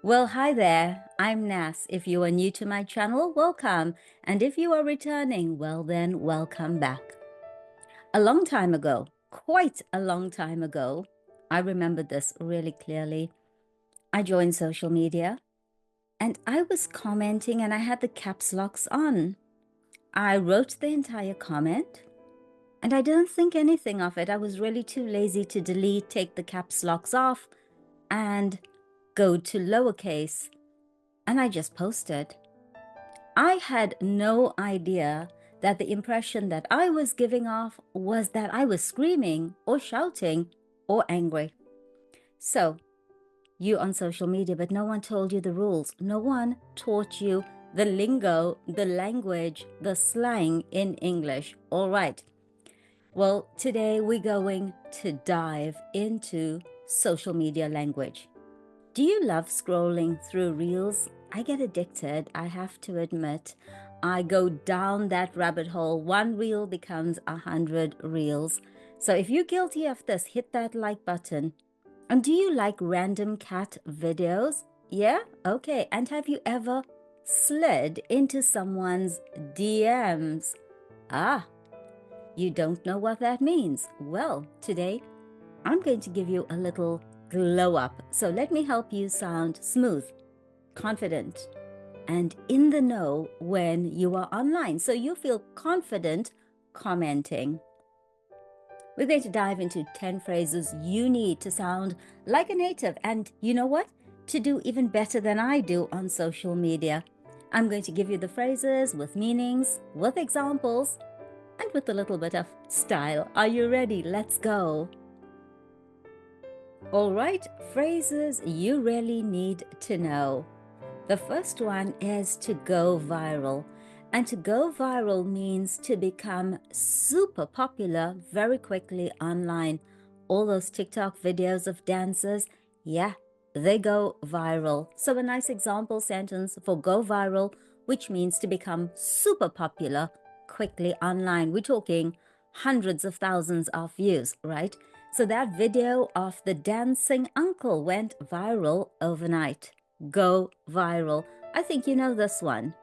Well, hi there. I'm Nas. If you are new to my channel, welcome. And if you are returning, well then, welcome back. A long time ago, quite a long time ago, I remember this really clearly. I joined social media and I was commenting and I had the caps locks on. I wrote the entire comment and I didn't think anything of it. I was really too lazy to delete, take the caps locks off, and go to lowercase. And I just posted. I had no idea that the impression that I was giving off was that I was screaming or shouting or angry. So, you on social media, but no one told you the rules. No one taught you the lingo, the language, the slang in English. All right. Well, today we're going to dive into social media language. Do you love scrolling through reels? I get addicted, I have to admit. I go down that rabbit hole. One reel becomes 100 reels. So if you're guilty of this, hit that like button. And do you like random cat videos? Yeah? Okay. And have you ever slid into someone's DMs? Ah, you don't know what that means. Well, today I'm going to give you a little glow up. So let me help you sound smooth, confident, and in the know when you are online. So you feel confident commenting. We're going to dive into 10 phrases you need to sound like a native. And you know what? To do even better than I do on social media. I'm going to give you the phrases with meanings, with examples, and with a little bit of style. Are you ready? Let's go. All right, phrases you really need to know. The first one is to go viral. And to go viral means to become super popular very quickly online. All those TikTok videos of dances, yeah, they go viral. So a nice example sentence for go viral, which means to become super popular quickly online. We're talking hundreds of thousands of views, right? So that video of the dancing uncle went viral overnight. Go viral. I think you know this one.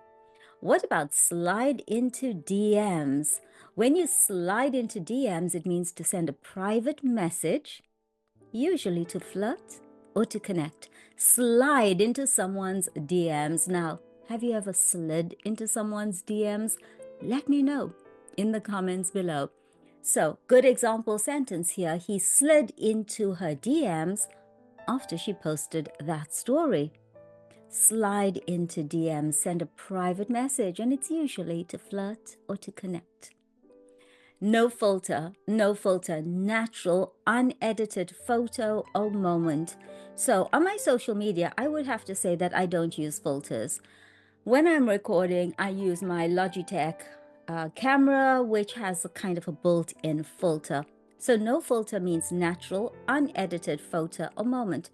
What about slide into DMs? When you slide into DMs, it means to send a private message, usually to flirt or to connect. Slide into someone's DMs. Now, have you ever slid into someone's DMs? Let me know in the comments below. So, good example sentence here. He slid into her DMs after she posted that story. Slide into DMs, send a private message, and it's usually to flirt or to connect. No filter, natural, unedited photo or moment. So on my social media, I would have to say that I don't use filters. When I'm recording, I use my Logitech camera, which has a kind of a built-in filter. So no filter means natural, unedited photo or moment.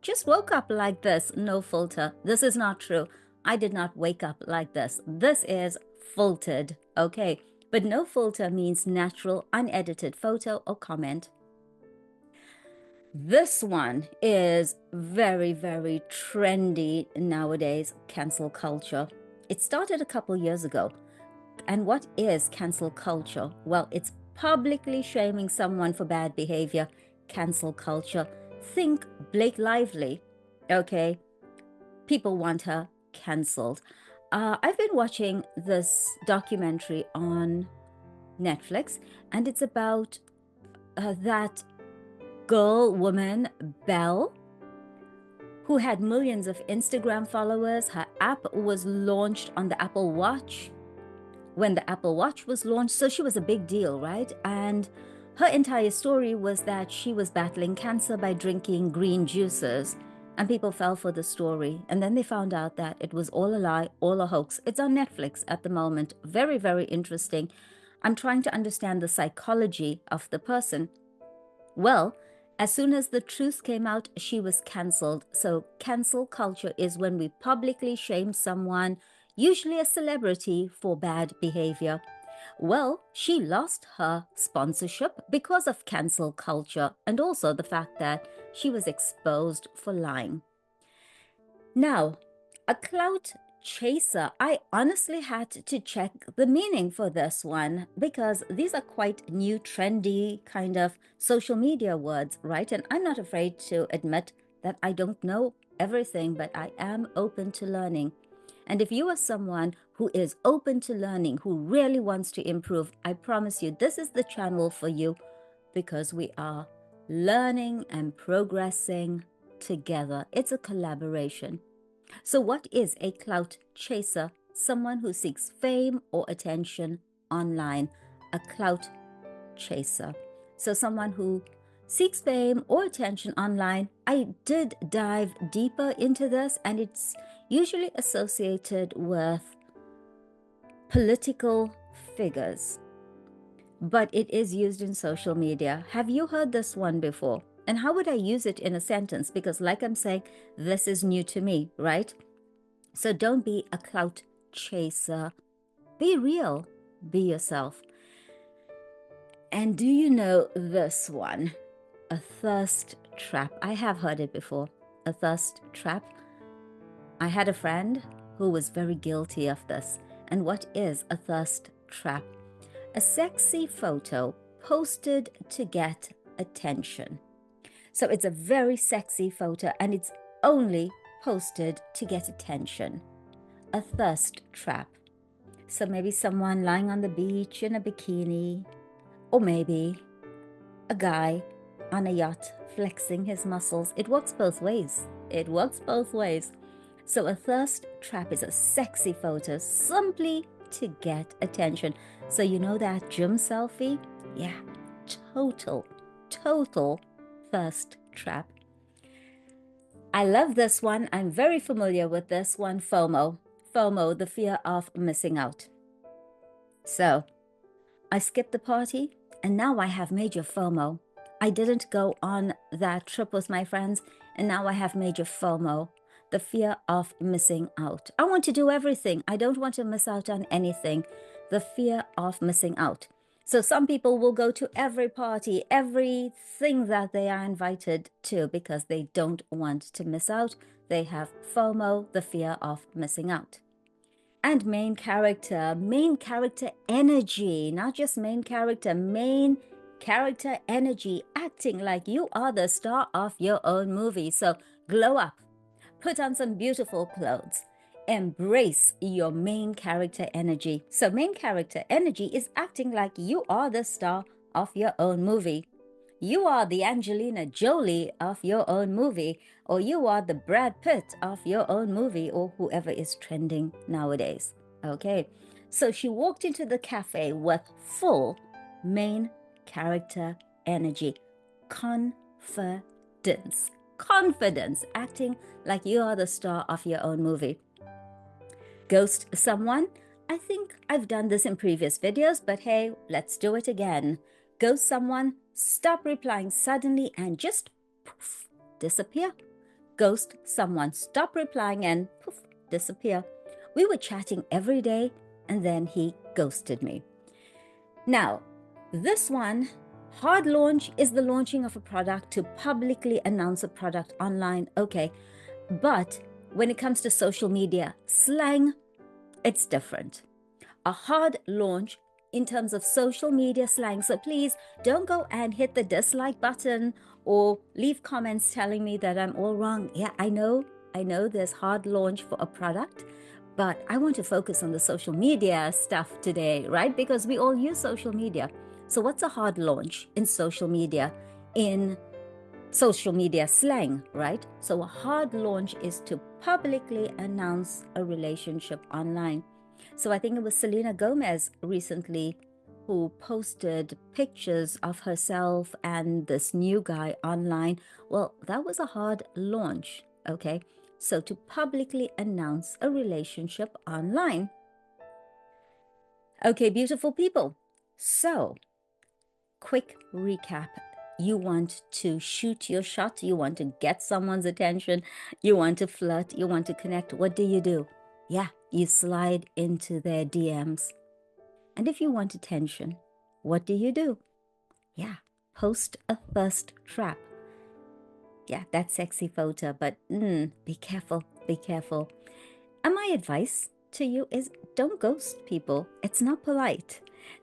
Just woke up like this, no filter. This is not true. I did not wake up like this. This is filtered, okay? But no filter means natural, unedited photo or comment. This one is very, very trendy nowadays, cancel culture. It started a couple years ago. And what is cancel culture? Well, it's publicly shaming someone for bad behavior. Cancel culture. Think Blake Lively, okay? People want her cancelled. I've been watching this documentary on Netflix, and it's about that woman, Belle, who had millions of Instagram followers. Her app was launched on the Apple Watch when the Apple Watch was launched, so she was a big deal, right? And her entire story was that she was battling cancer by drinking green juices, and people fell for the story. And then they found out that it was all a lie, all a hoax. It's on Netflix at the moment. Very, very interesting. I'm trying to understand the psychology of the person. Well, as soon as the truth came out, she was cancelled. So cancel culture is when we publicly shame someone, usually a celebrity, for bad behavior. Well, she lost her sponsorship because of cancel culture and also the fact that she was exposed for lying. Now, a clout chaser, I honestly had to check the meaning for this one because these are quite new, trendy kind of social media words, right? And I'm not afraid to admit that I don't know everything, but I am open to learning. And if you are someone who is open to learning, who really wants to improve, I promise you, this is the channel for you because we are learning and progressing together. It's a collaboration. So, what is a clout chaser? Someone who seeks fame or attention online. A clout chaser. So, someone who seeks fame or attention online. I did dive deeper into this, and it's usually associated with political figures, but it is used in social media. Have you heard this one before? And how would I use it in a sentence? Because, like I'm saying, this is new to me, right? So don't be a clout chaser. Be real. Be yourself. And do you know this one? A thirst trap. I have heard it before. A thirst trap. I had a friend who was very guilty of this. And what is a thirst trap? A sexy photo posted to get attention. So it's a very sexy photo and it's only posted to get attention. A thirst trap. So maybe someone lying on the beach in a bikini, or maybe a guy on a yacht flexing his muscles. It works both ways. It works both ways. So a thirst trap is a sexy photo simply to get attention. So you know that gym selfie? Yeah, total thirst trap. I love this one. I'm very familiar with this one, FOMO. FOMO, the fear of missing out. So I skipped the party and now I have major FOMO. I didn't go on that trip with my friends and now I have major FOMO, the fear of missing out. I want to do everything. I don't want to miss out on anything. The fear of missing out. So some people will go to every party, everything that they are invited to because they don't want to miss out. They have FOMO, the fear of missing out. And main character energy, not just main character energy, acting like you are the star of your own movie. So glow up, put on some beautiful clothes, embrace your main character energy. So main character energy is acting like you are the star of your own movie. You are the Angelina Jolie of your own movie, or you are the Brad Pitt of your own movie, or whoever is trending nowadays. Okay, so she walked into the cafe with full main character energy, confidence, acting like you are the star of your own movie. Ghost someone? I think I've done this in previous videos, but hey, let's do it again. Ghost someone, stop replying suddenly and just poof, disappear. Ghost someone, stop replying and poof, disappear. We were chatting every day and then he ghosted me. Now, this one, hard launch is the launching of a product to publicly announce a product online. Okay, but when it comes to social media, slang, it's different. A hard launch in terms of social media slang. So please don't go and hit the dislike button or leave comments telling me that I'm all wrong. Yeah, I know there's hard launch for a product, but I want to focus on the social media stuff today, right? Because we all use social media. So what's a hard launch in social media? In social media slang, right? So a hard launch is to publicly announce a relationship online. So I think it was Selena Gomez recently who posted pictures of herself and this new guy online. Well, that was a hard launch, okay? So to publicly announce a relationship online. Okay, beautiful people. So, quick recap. You want to shoot your shot. You want to get someone's attention. You want to flirt. You want to connect. What do? Yeah, you slide into their DMs. And if you want attention, what do? Yeah, post a thirst trap. Yeah, that sexy photo, but be careful. be careful. And my advice to you is don't ghost people. It's not polite.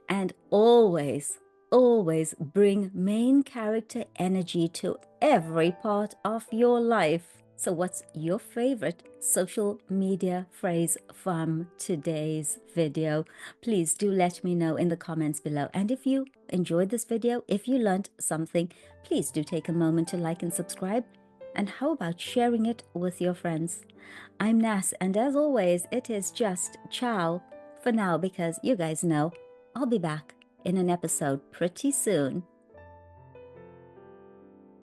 And always, always bring main character energy to every part of your life. So what's your favorite social media phrase from today's video? Please do let me know in the comments below. And if you enjoyed this video, if you learned something, please do take a moment to like and subscribe. And how about sharing it with your friends? I'm Nas, and as always, it is just ciao for now, because you guys know I'll be back in an episode pretty soon.